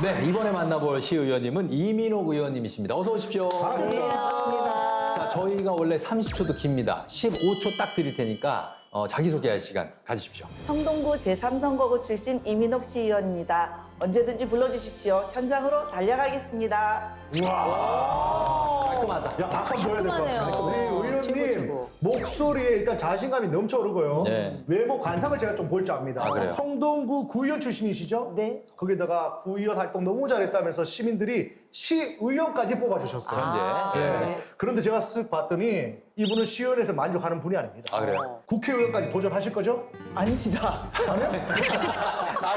네, 이번에 만나볼 시의원님은 이민옥 의원님이십니다. 어서 오십시오. 반갑습니다. 자, 저희가 원래 30초도 깁니다. 15초 딱 드릴 테니까 자기소개할 시간 가지십시오. 성동구 제3선거구 출신 이민옥 시의원입니다. 언제든지 불러주십시오. 현장으로 달려가겠습니다. 깔끔하다. 야, 박수 한번 줘야 될 것 같습니다. 우리 의원님 최고. 목소리에 일단 자신감이 넘쳐 오르고요. 네. 외모 관상을 제가 좀 볼 줄 압니다. 아, 그래요? 성동구 구의원 출신이시죠? 네. 거기다가 구의원 활동 너무 잘했다면서 시민들이 시의원까지 뽑아주셨어요. 현재. 네. 그런데 제가 쓱 봤더니 이분은 시의원에서 만족하는 분이 아닙니다. 아, 그래요? 국회의원까지 도전하실 거죠? 아닙니다.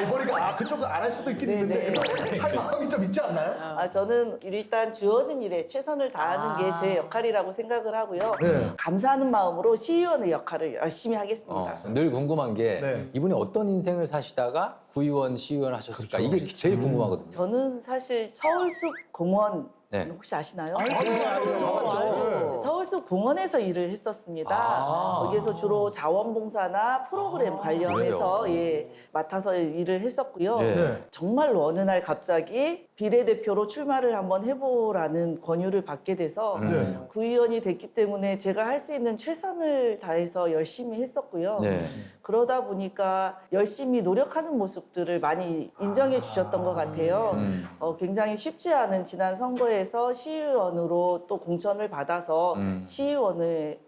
보니까 그쪽은 안 할 수도 있긴 있는데 할 마음이 좀 있지 않나요? 저는 일단 주어진 일에 최선을 다하는 게 제 역할이라고 생각을 하고요. 네. 감사하는 마음으로 시의원의 역할을 열심히 하겠습니다. 늘 궁금한 게 네. 이분이 어떤 인생을 사시다가 구의원, 시의원 하셨을까? 이게 제일 궁금하거든요. 저는 사실 서울숲 공원 네. 혹시 아시나요? 알죠. 서울숲 공원에서 일을 했었습니다. 아. 거기에서 주로 자원봉사나 프로그램 관련해서 그래요? 맡아서 일을 했었고요. 네. 네. 정말로 어느 날 갑자기 비례대표로 출마를 한번 해보라는 권유를 받게 돼서 네. 구의원이 됐기 때문에 제가 할 수 있는 최선을 다해서 열심히 했었고요. 네. 그러다 보니까 열심히 노력하는 모습들을 많이 인정해 주셨던 것 같아요. 굉장히 쉽지 않은 지난 선거에서 시의원으로 또 공천을 받아서 시의원을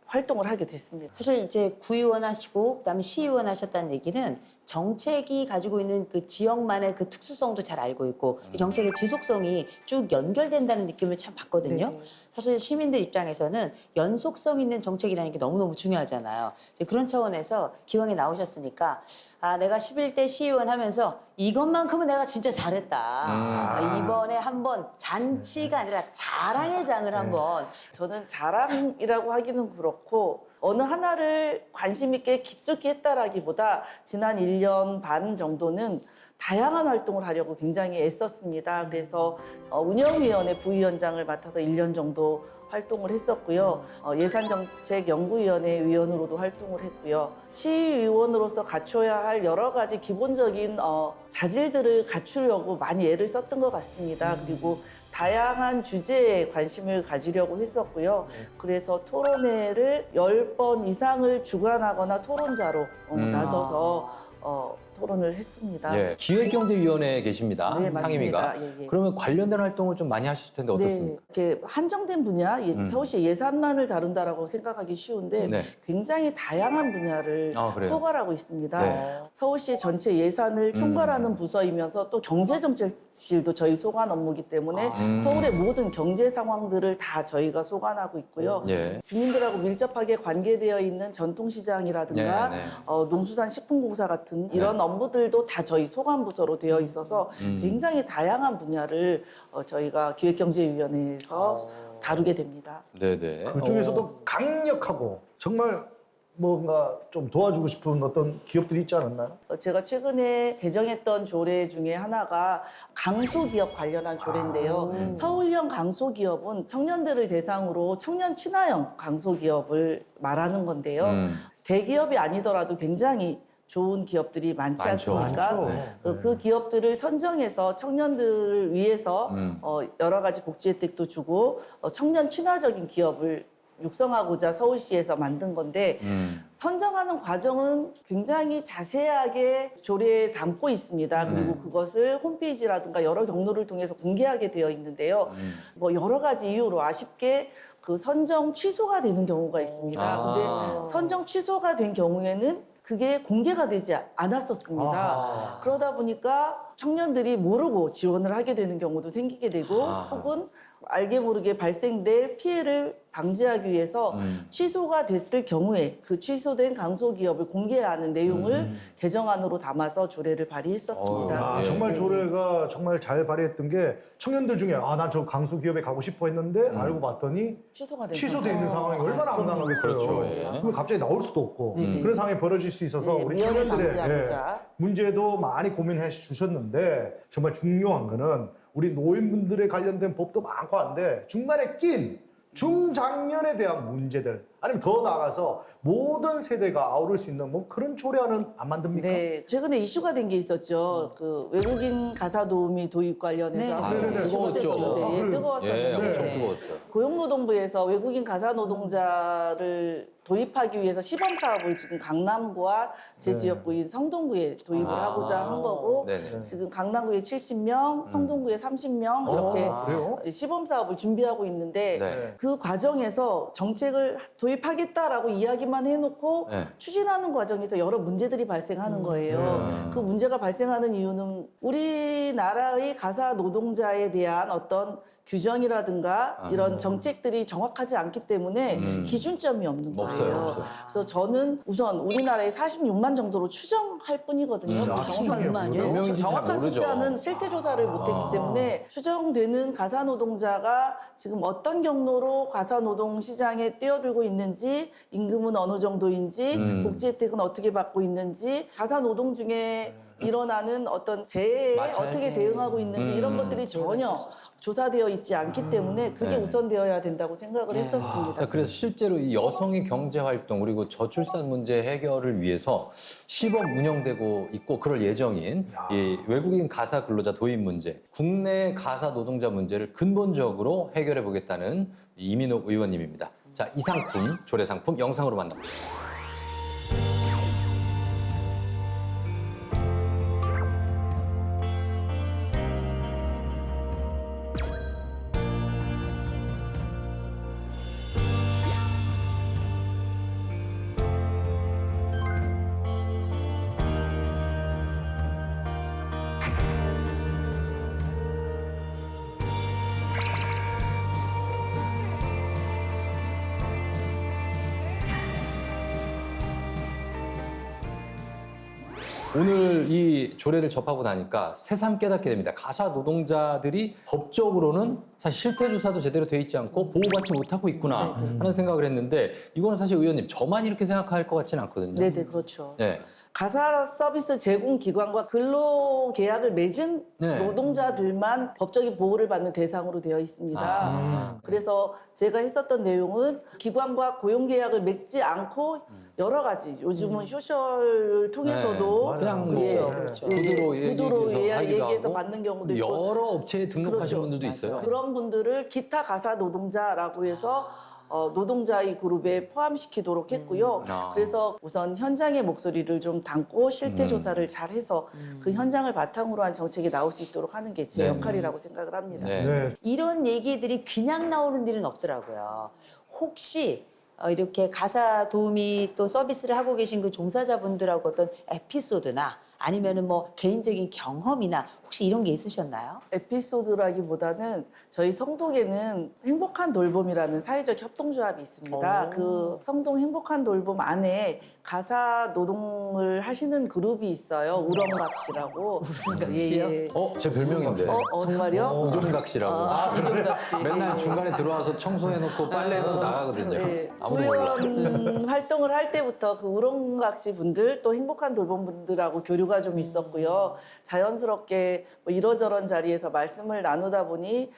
활동을 하게 됐습니다. 사실 이제 구의원 하시고 그다음에 시의원 하셨다는 얘기는 정책이 가지고 있는 그 지역만의 그 특수성도 잘 알고 있고 이 정책의 지속성이 쭉 연결된다는 느낌을 참 받거든요. 네네. 사실 시민들 입장에서는 연속성 있는 정책이라는 게 너무너무 중요하잖아요. 이제 그런 차원에서 기왕에 나오셨으니까 내가 11대 시의원 하면서 이것만큼은 내가 진짜 잘했다. 이번에 한번 잔치가 아니라 자랑의 장을 한번 저는 자랑이라고 하기는 그렇고 어느 하나를 관심 있게 깊숙이 했다라기보다 지난 1년 반 정도는 다양한 활동을 하려고 굉장히 애썼습니다. 그래서 운영위원회 부위원장을 맡아서 1년 정도 활동을 했었고요. 예산정책연구위원회 위원으로도 활동을 했고요. 시의원으로서 갖춰야 할 여러 가지 기본적인 자질들을 갖추려고 많이 애를 썼던 것 같습니다. 그리고 다양한 주제에 관심을 가지려고 했었고요. 그래서 토론회를 10번 이상을 주관하거나 토론자로 나서서 토론을 했습니다. 예, 기획경제위원회에 계십니다. 네, 맞습니다. 상임위가. 예, 예. 그러면 관련된 활동을 좀 많이 하실 텐데 어떻습니까? 네, 이렇게 한정된 분야, 서울시 예산만을 다룬다라고 생각하기 쉬운데 네. 굉장히 다양한 분야를 아, 그래요? 포괄하고 있습니다. 네. 서울시 전체 예산을 총괄하는 부서이면서 또 경제정책실도 저희 소관 업무이기 때문에 서울의 모든 경제 상황들을 다 저희가 소관하고 있고요. 예. 주민들하고 밀접하게 관계되어 있는 전통시장이라든가 네, 네. 농수산식품공사 같은 이런 업무들도 다 저희 소관부서로 되어 있어서 굉장히 다양한 분야를 저희가 기획경제위원회에서 다루게 됩니다. 네네. 그 중에서도 강력하고 정말 뭔가 좀 도와주고 싶은 어떤 기업들이 있지 않았나요? 제가 최근에 개정했던 조례 중에 하나가 강소기업 관련한 조례인데요. 서울형 강소기업은 청년들을 대상으로 청년 친화형 강소기업을 말하는 건데요. 대기업이 아니더라도 굉장히 좋은 기업들이 많지 많죠. 않습니까? 많죠. 그 기업들을 선정해서 청년들을 위해서 여러 가지 복지 혜택도 주고 청년 친화적인 기업을 육성하고자 서울시에서 만든 건데 선정하는 과정은 굉장히 자세하게 조례에 담고 있습니다. 그리고 그것을 홈페이지라든가 여러 경로를 통해서 공개하게 되어 있는데요. 뭐 여러 가지 이유로 아쉽게 그 선정 취소가 되는 경우가 있습니다. 근데 선정 취소가 된 경우에는 그게 공개가 되지 않았었습니다. 그러다 보니까 청년들이 모르고 지원을 하게 되는 경우도 생기게 되고 혹은 알게 모르게 발생될 피해를 방지하기 위해서 취소가 됐을 경우에 그 취소된 강소기업을 공개하는 내용을 개정안으로 담아서 조례를 발의했었습니다. 예. 정말 조례가 정말 잘 발의했던 게 청년들 중에 난 저 강소기업에 가고 싶어 했는데 알고 봤더니 취소가 된 취소돼 있는 상황이 얼마나 황당하겠어요. 그렇죠, 예. 그럼 갑자기 나올 수도 없고 그런 상황이 벌어질 수 있어서 네, 우리 위험을 청년들의 방지하고자. 문제도 많이 고민해 주셨는데 정말 중요한 거는 우리 노인분들에 관련된 법도 많고 한데 중간에 낀 중장년에 대한 문제들 아니면 더 나아가서 모든 세대가 아우를 수 있는 뭐 그런 조례안은 안 만듭니까? 네, 최근에 이슈가 된 게 있었죠. 그 외국인 가사 도우미 도입 관련해서 네. 한참 네, 뜨거웠죠. 뜨거웠었는데, 아, 뜨거웠었는데 예, 엄청 네. 뜨거웠어요. 고용노동부에서 외국인 가사 노동자를 도입하기 위해서 시범 사업을 지금 강남구와 제 지역구인 성동구에 도입을 아. 하고자 한 거고 네네. 지금 강남구에 70명, 성동구에 30명 이렇게 그래요? 이제 시범 사업을 준비하고 있는데 네. 그 과정에서 정책을 도입하겠다라고 이야기만 해놓고 네. 추진하는 과정에서 여러 문제들이 발생하는 거예요. 그 문제가 발생하는 이유는 우리나라의 가사 노동자에 대한 어떤 규정이라든가 이런 정책들이 정확하지 않기 때문에 기준점이 없는 거예요. 없어요, 없어요. 그래서 저는 우선 우리나라에 46만 정도로 추정할 뿐이거든요. 그래서 정확한 46만 이요? 몇 명인지 잘 정확한 모르죠. 숫자는 실태 조사를 못했기 때문에 추정되는 가사 노동자가 지금 어떤 경로로 가사 노동 시장에 뛰어들고 있는지, 임금은 어느 정도인지, 복지 혜택은 어떻게 받고 있는지, 가사 노동 중에 일어나는 어떤 재해에 마찰? 어떻게 대응하고 있는지 이런 것들이 전혀 조사되어 있지 않기 때문에 그게 네. 우선되어야 된다고 생각을 했었습니다. 자, 그래서 실제로 이 여성의 경제 활동 그리고 저출산 문제 해결을 위해서 시범 운영되고 있고 그럴 예정인 이 외국인 가사 근로자 도입 문제, 국내 가사 노동자 문제를 근본적으로 해결해 보겠다는 이민옥 의원님입니다. 자, 이 상품, 조례 상품 영상으로 만나보시죠. 오늘 이 조례를 접하고 나니까 새삼 깨닫게 됩니다. 가사 노동자들이 법적으로는 사실 실태 조사도 제대로 돼 있지 않고 보호받지 못하고 있구나 하는 생각을 했는데 이거는 사실 의원님 저만 이렇게 생각할 것 같지는 않거든요. 네네, 그렇죠. 네. 가사 서비스 제공 기관과 근로 계약을 맺은 네. 노동자들만 법적인 보호를 받는 대상으로 되어 있습니다. 아. 그래서 제가 했었던 내용은 기관과 고용 계약을 맺지 않고 여러 가지 요즘은 소셜을 통해서도 네. 그냥 뭐 예, 그렇죠. 구두로 구두로 얘기해서 얘기해서 하고 받는 경우도 있고 여러 업체에 등록하신 그렇죠. 분들도 있어요. 그런 분들을 기타 가사 노동자라고 해서 노동자의 그룹에 포함시키도록 했고요. 아. 그래서 우선 현장의 목소리를 좀 담고 실태 조사를 잘 해서 그 현장을 바탕으로 한 정책이 나올 수 있도록 하는 게 제 네. 역할이라고 생각을 합니다. 네. 네. 이런 얘기들이 그냥 나오는 일은 없더라고요. 혹시 이렇게 가사 도우미 또 서비스를 하고 계신 그 종사자분들하고 어떤 에피소드나 아니면은 뭐 개인적인 경험이나 혹시 이런 게 있으셨나요? 에피소드라기보다는 저희 성동에는 행복한 돌봄이라는 사회적 협동조합이 있습니다. 그 성동 행복한 돌봄 안에 가사 노동을 하시는 그룹이 있어요. 우렁각 씨라고. 우렁각 씨요? 예. 제 별명인데. 정말요? 우종각 씨라고. 우정각 씨. 맨날 중간에 들어와서 청소해놓고 빨래해놓고 나가거든요. 네, 아무도 몰라. 구현 활동을 할 때부터 그 우렁각 씨 분들 또 행복한 돌봄 분들하고 교류가 좀 있었고요. 자연스럽게 뭐 이러저런 자리에서 말씀을 나누다 보니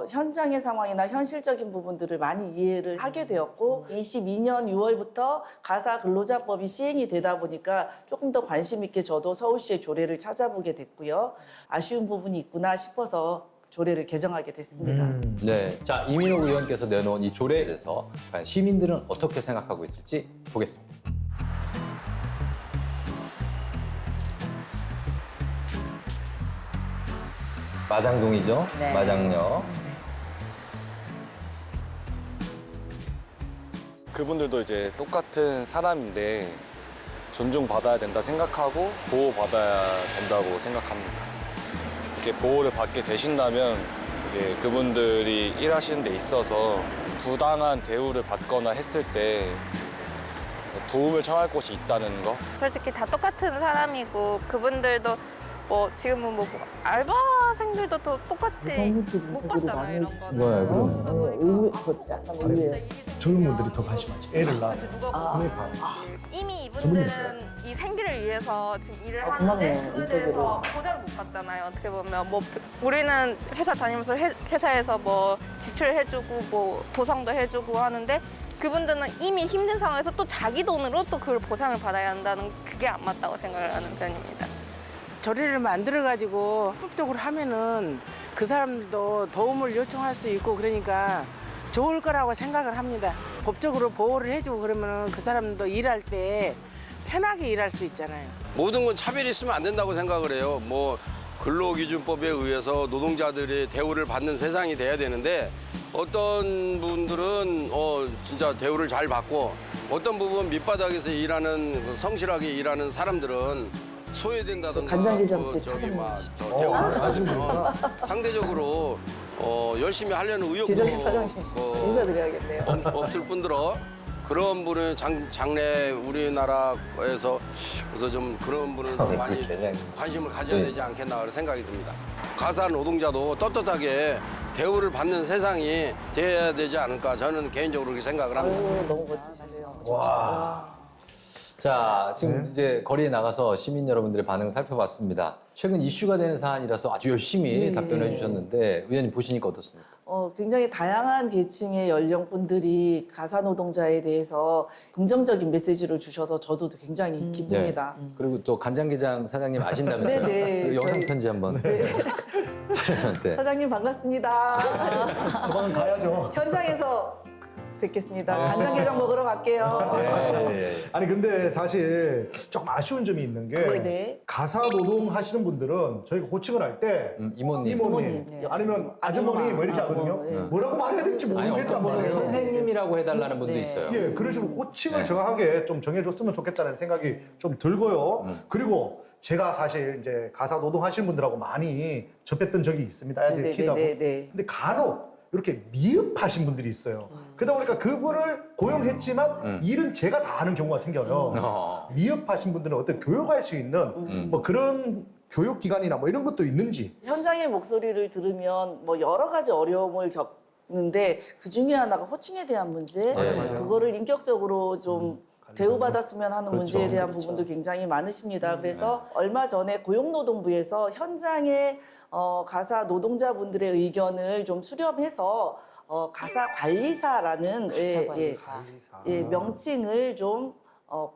현장의 상황이나 현실적인 부분들을 많이 이해를 하게 되었고 22년 6월부터 가사 근로자법이 시행이 되다 보니까 조금 더 관심 있게 저도 서울시의 조례를 찾아보게 됐고요. 아쉬운 부분이 있구나 싶어서 조례를 개정하게 됐습니다. 네, 자 이민옥 의원께서 내놓은 이 조례에 대해서 과연 시민들은 어떻게 생각하고 있을지 보겠습니다. 마장동이죠? 네. 마장역. 그분들도 이제 똑같은 사람인데 존중받아야 된다 생각하고 보호받아야 된다고 생각합니다. 이렇게 보호를 받게 되신다면 이게 그분들이 일하시는 데 있어서 부당한 대우를 받거나 했을 때 도움을 청할 곳이 있다는 거. 솔직히 다 똑같은 사람이고 그분들도 뭐 지금은 뭐 알바생들도 또 똑같이 못 받잖아요 이런 거는. 네, 그럼. 좋지 약간 의외예요. 젊은 분들이 더 관심하지. 애를 낳아. 그러니까. 이미 전문이 이분들은 이 생계를 위해서 지금 일을 고맙네요, 하는데 그거에 인터뷰로. 대해서 보장을 못 받잖아요. 어떻게 보면 뭐 우리는 회사 다니면서 회사에서 뭐 지출해주고 뭐 보상도 해주고 하는데 그분들은 이미 힘든 상황에서 또 자기 돈으로 또 그걸 보상을 받아야 한다는 그게 안 맞다고 생각을 하는 편입니다. 조례를 만들어가지고 합법적으로 하면은 그 사람도 도움을 요청할 수 있고 그러니까 좋을 거라고 생각을 합니다. 법적으로 보호를 해주고 그러면은 그 사람도 일할 때 편하게 일할 수 있잖아요. 모든 건 차별이 있으면 안 된다고 생각을 해요. 뭐 근로기준법에 의해서 노동자들의 대우를 받는 세상이 돼야 되는데 어떤 분들은 진짜 대우를 잘 받고 어떤 부분 밑바닥에서 일하는 성실하게 일하는 사람들은 소외된다든가 간장게장집 저기 막 사장님이시죠. 대우를 아시는 분이구나. 상대적으로 열심히 하려는 의욕도 게장집 사장님이시죠. 인사드려야겠네요. 없을 뿐더러 그런 분은 장래 우리나라에서 그래서 좀 그런 분은 좀 많이 관심을 가져야 되지 않겠나 그런 생각이 듭니다. 가사 노동자도 떳떳하게 대우를 받는 세상이 돼야 되지 않을까 저는 개인적으로 그렇게 생각을 합니다. 아유, 너무 멋지시네요. 자, 지금 이제 거리에 나가서 시민 여러분들의 반응을 살펴봤습니다. 최근 이슈가 되는 사안이라서 아주 열심히 답변을 해주셨는데 의원님 보시니까 어떻습니까? 굉장히 다양한 계층의 연령분들이 가사 노동자에 대해서 긍정적인 메시지를 주셔서 저도 굉장히 기쁩니다. 그리고 또 간장게장 사장님 아신다면서요? 네네. 그 영상 저희- 편지 한번 사장님한테. 사장님 반갑습니다. 도망은 가야죠. 현장에서 뵙겠습니다. 간장게장 먹으러 갈게요. 네. 아니 근데 사실 조금 아쉬운 점이 있는 게 네네. 가사 노동 하시는 분들은 저희가 호칭을 할 때 이모님. 이모님 네. 아니면 아주머니 뭐 이렇게 하거든요. 네. 뭐라고 말해야 될지 아니 모르겠단 어떤 분은 말이에요. 선생님이라고 해달라는 분도 있어요. 예, 그런 식으로 호칭을 네. 정확하게 좀 정해줬으면 좋겠다는 생각이 좀 들고요. 그리고 제가 사실 이제 가사 노동 하시는 분들하고 많이 접했던 적이 있습니다. 애들 키다 보고. 네네네. 근데 간혹 이렇게 미흡하신 분들이 있어요. 그러다 보니까 그분을 고용했지만 일은 제가 다 하는 경우가 생겨요. 미흡하신 분들은 어떤 교육할 수 있는 뭐 그런 교육기관이나 뭐 이런 것도 있는지. 현장의 목소리를 들으면 뭐 여러 가지 어려움을 겪는데 그 중에 하나가 호칭에 대한 문제, 그거를 인격적으로 좀 대우받았으면 하는 문제에 대한 부분도 굉장히 많으십니다. 그래서 얼마 전에 고용노동부에서 현장의 가사 노동자분들의 의견을 좀 수렴해서 가사 관리사라는 명칭을 좀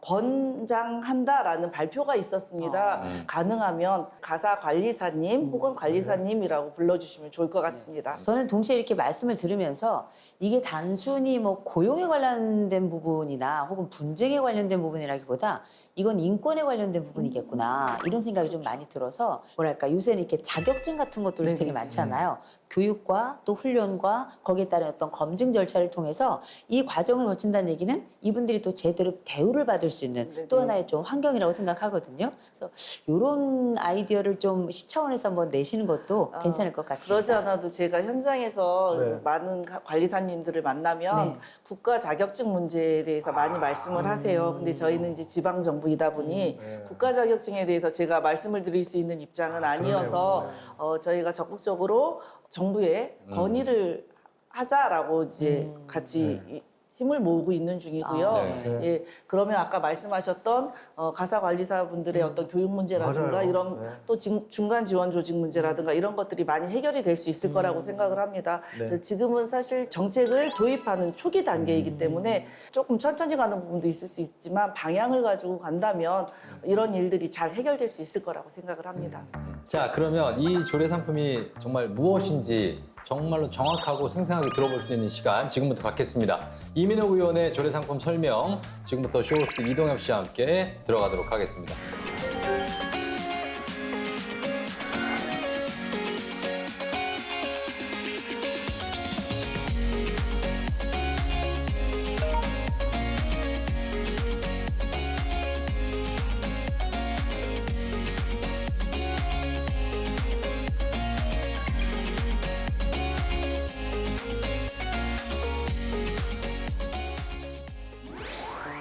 권장한다라는 발표가 있었습니다. 가능하면 가사 관리사님 혹은 관리사님이라고 불러주시면 좋을 것 같습니다. 저는 동시에 이렇게 말씀을 들으면서 이게 단순히 뭐 고용에 관련된 부분이나 혹은 분쟁에 관련된 부분이라기보다 이건 인권에 관련된 부분이겠구나 이런 생각이 좀 많이 들어서 뭐랄까 요새는 이렇게 자격증 같은 것들도 되게 많잖아요. 교육과 또 훈련과 거기에 따른 어떤 검증 절차를 통해서 이 과정을 거친다는 얘기는 이분들이 또 제대로 대우를 받을 수 있는 또 하나의 좀 환경이라고 생각하거든요. 그래서 이런 아이디어를 좀 시차원에서 한번 내시는 것도 괜찮을 것 같습니다. 그러지 않아도 제가 현장에서 네. 많은 관리사님들을 만나면 네. 국가 자격증 문제에 대해서 많이 말씀을 하세요. 근데 저희는 이제 지방 정부이다 보니 국가 자격증에 대해서 제가 말씀을 드릴 수 있는 입장은 아니어서 저희가 적극적으로 정부에 건의를 하자라고 이제 같이 힘을 모으고 있는 중이고요. 예, 그러면 아까 말씀하셨던 가사 관리사분들의 어떤 교육 문제라든가 맞아요. 이런 네. 또 중간 지원 조직 문제라든가 이런 것들이 많이 해결이 될 수 있을 거라고 생각을 합니다. 그래서 지금은 사실 정책을 도입하는 초기 단계이기 때문에 조금 천천히 가는 부분도 있을 수 있지만 방향을 가지고 간다면 이런 일들이 잘 해결될 수 있을 거라고 생각을 합니다. 자, 그러면 이 조례 상품이 정말 무엇인지 정말로 정확하고 생생하게 들어볼 수 있는 시간 지금부터 갖겠습니다. 이민혁 의원의 조례 상품 설명 지금부터 쇼호스트 이동엽 씨와 함께 들어가도록 하겠습니다.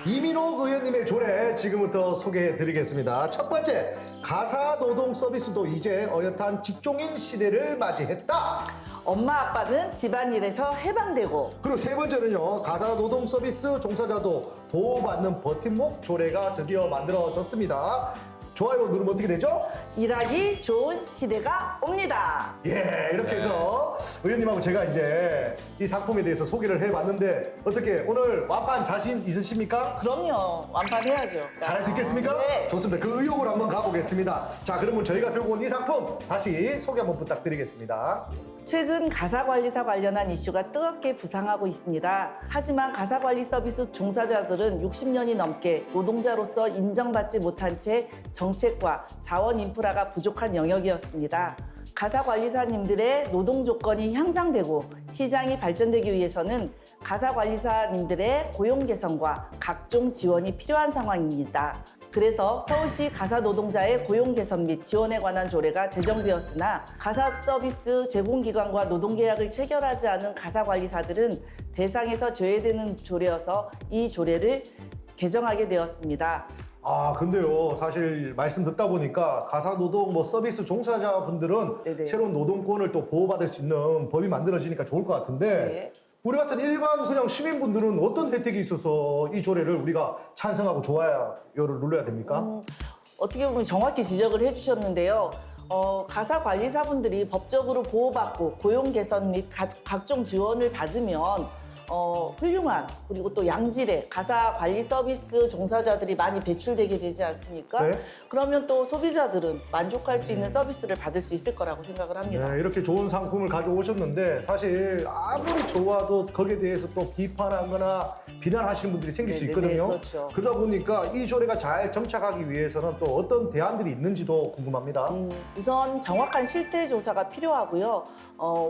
이민호 의원님의 조례 지금부터 소개해드리겠습니다. 첫 번째, 가사 노동 서비스도 이제 어엿한 직종인 시대를 맞이했다. 엄마 아빠는 집안일에서 해방되고 그리고 세 번째는요, 가사 노동 서비스 종사자도 보호받는 버팀목 조례가 드디어 만들어졌습니다. 좋아요 누르면 어떻게 되죠? 일하기 좋은 시대가 옵니다. 예, 이렇게 해서 의원님하고 제가 이제 이 상품에 대해서 소개를 해봤는데 어떻게 오늘 완판 자신 있으십니까? 그럼요. 완판해야죠. 잘할 수 있겠습니까? 네. 좋습니다. 그 의욕으로 한번 가보겠습니다. 자, 그러면 저희가 들고 온 이 상품 다시 소개 한번 부탁드리겠습니다. 최근 가사관리사 관련한 이슈가 뜨겁게 부상하고 있습니다. 하지만 가사관리 서비스 종사자들은 60년이 넘게 노동자로서 인정받지 못한 채 정책과 자원 인프라가 부족한 영역이었습니다. 가사관리사님들의 노동 조건이 향상되고 시장이 발전되기 위해서는 가사관리사님들의 고용 개선과 각종 지원이 필요한 상황입니다. 그래서 서울시 가사노동자의 고용 개선 및 지원에 관한 조례가 제정되었으나 가사 서비스 제공기관과 노동계약을 체결하지 않은 가사관리사들은 대상에서 제외되는 조례여서 이 조례를 개정하게 되었습니다. 아, 근데요, 사실 말씀 듣다 보니까 가사노동 서비스 종사자분들은 네네. 새로운 노동권을 또 보호받을 수 있는 법이 만들어지니까 좋을 것 같은데 네. 우리 같은 일반 그냥 시민분들은 어떤 혜택이 있어서 이 조례를 우리가 찬성하고 좋아요를 눌러야 됩니까? 어떻게 보면 정확히 지적을 해주셨는데요. 가사관리사분들이 법적으로 보호받고 고용 개선 및 각종 지원을 받으면 훌륭한 그리고 또 양질의 가사관리 서비스 종사자들이 많이 배출되게 되지 않습니까? 네. 그러면 또 소비자들은 만족할 수 있는 서비스를 받을 수 있을 거라고 생각을 합니다. 네, 이렇게 좋은 상품을 가져오셨는데 사실 아무리 좋아도 거기에 대해서 또 비판하거나 비난하시는 분들이 생길 수 네네네, 있거든요. 그렇죠. 그러다 보니까 이 조례가 잘 정착하기 위해서는 또 어떤 대안들이 있는지도 궁금합니다. 우선 정확한 실태 조사가 필요하고요.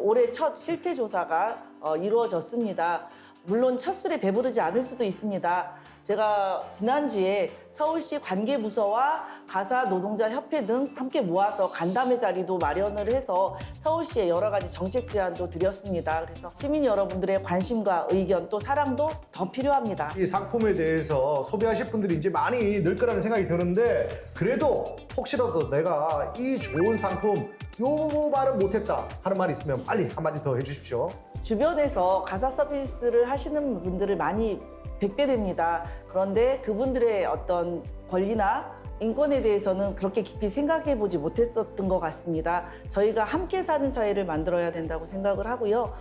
올해 첫 실태 조사가 이루어졌습니다. 물론 첫 술에 배부르지 않을 수도 있습니다. 제가 지난주에 서울시 관계부서와 가사노동자협회 등 함께 모아서 간담회 자리도 마련을 해서 서울시에 여러 가지 정책 제안도 드렸습니다. 그래서 시민 여러분들의 관심과 의견 또 사랑도 더 필요합니다. 이 상품에 대해서 소비하실 분들이 이제 많이 늘 거라는 생각이 드는데 그래도 혹시라도 내가 이 좋은 상품 요 말은 못했다 하는 말이 있으면 빨리 한마디 더 해주십시오. 주변에서 가사 서비스를 하시는 분들을 많이 뵙게 됩니다. 그런데 그분들의 어떤 권리나 인권에 대해서는 그렇게 깊이 생각해 보지 못했었던 것 같습니다. 저희가 함께 사는 사회를 만들어야 된다고 생각을 하고요.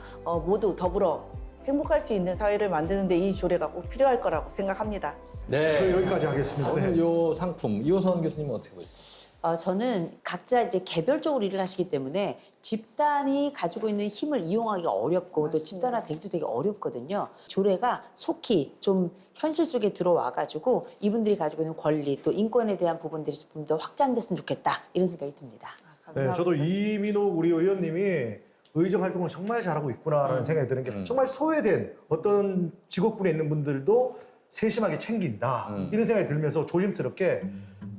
모두 더불어 행복할 수 있는 사회를 만드는데 이 조례가 꼭 필요할 거라고 생각합니다. 네. 저희 여기까지 하겠습니다. 오늘 네. 요 상품 이호선 교수님은 어떻게 보셨어요? 저는 각자 이제 개별적으로 일을 하시기 때문에 집단이 가지고 있는 힘을 이용하기가 어렵고 또 집단화 되기도 되게 어렵거든요. 조례가 속히 좀 현실 속에 들어와가지고 이분들이 가지고 있는 권리 또 인권에 대한 부분들이 좀 더 확장됐으면 좋겠다 이런 생각이 듭니다. 감사합니다. 네, 저도 이민옥 우리 의원님이 의정 활동을 정말 잘하고 있구나라는 생각이 드는 게 정말 소외된 어떤 직업군에 있는 분들도 세심하게 챙긴다 이런 생각이 들면서 조심스럽게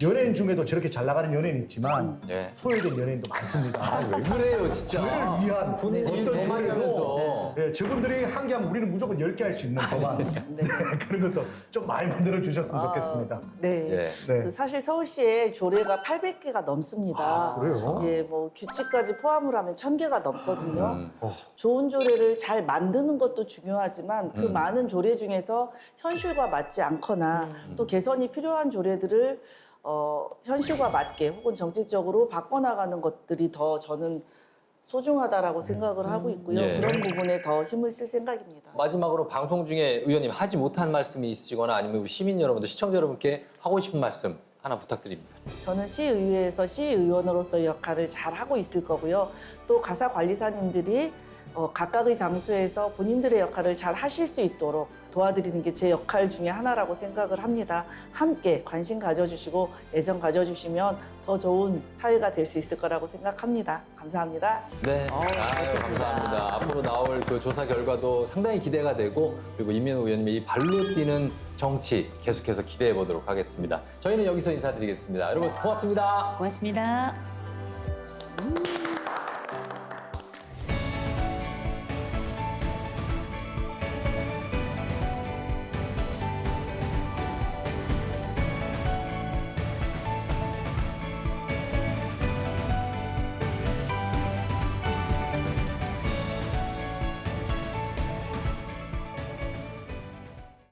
연예인 중에도 저렇게 잘 나가는 연예인이 있지만 네. 소외된 연예인도 많습니다. 왜 그래요, 진짜? 저를 위한 본인 일 어떤 더 많이 조례도 하면서. 네, 저분들이 한 개 하면 우리는 무조건 10개 할 수 있는 법안 네, 그런 것도 좀 많이 만들어 주셨으면 좋겠습니다. 네. 네. 사실 서울시에 조례가 800개가 넘습니다. 그래요? 예, 뭐 규칙까지 포함을 하면 1000개가 넘거든요. 좋은 조례를 잘 만드는 것도 중요하지만 그 많은 조례 중에서 현실과 맞지 않거나 또 개선이 필요한 조례들을 현실과 맞게 혹은 정책적으로 바꿔나가는 것들이 더 저는 소중하다라고 생각을 하고 있고요. 예. 그런 부분에 더 힘을 쓸 생각입니다. 마지막으로 방송 중에 의원님 하지 못한 말씀이 있으시거나 아니면 우리 시민 여러분들, 시청자 여러분께 하고 싶은 말씀 하나 부탁드립니다. 저는 시의회에서 시의원으로서의 역할을 잘 하고 있을 거고요. 또 가사관리사님들이 각각의 장소에서 본인들의 역할을 잘 하실 수 있도록 도와드리는 게 제 역할 중에 하나라고 생각을 합니다. 함께 관심 가져주시고 애정 가져주시면 더 좋은 사회가 될 수 있을 거라고 생각합니다. 감사합니다. 네, 멋지십니다. 감사합니다. 앞으로 나올 그 조사 결과도 상당히 기대가 되고 그리고 이민호 의원님의 이 발로 뛰는 정치 계속해서 기대해 보도록 하겠습니다. 저희는 여기서 인사드리겠습니다. 여러분 고맙습니다. 고맙습니다.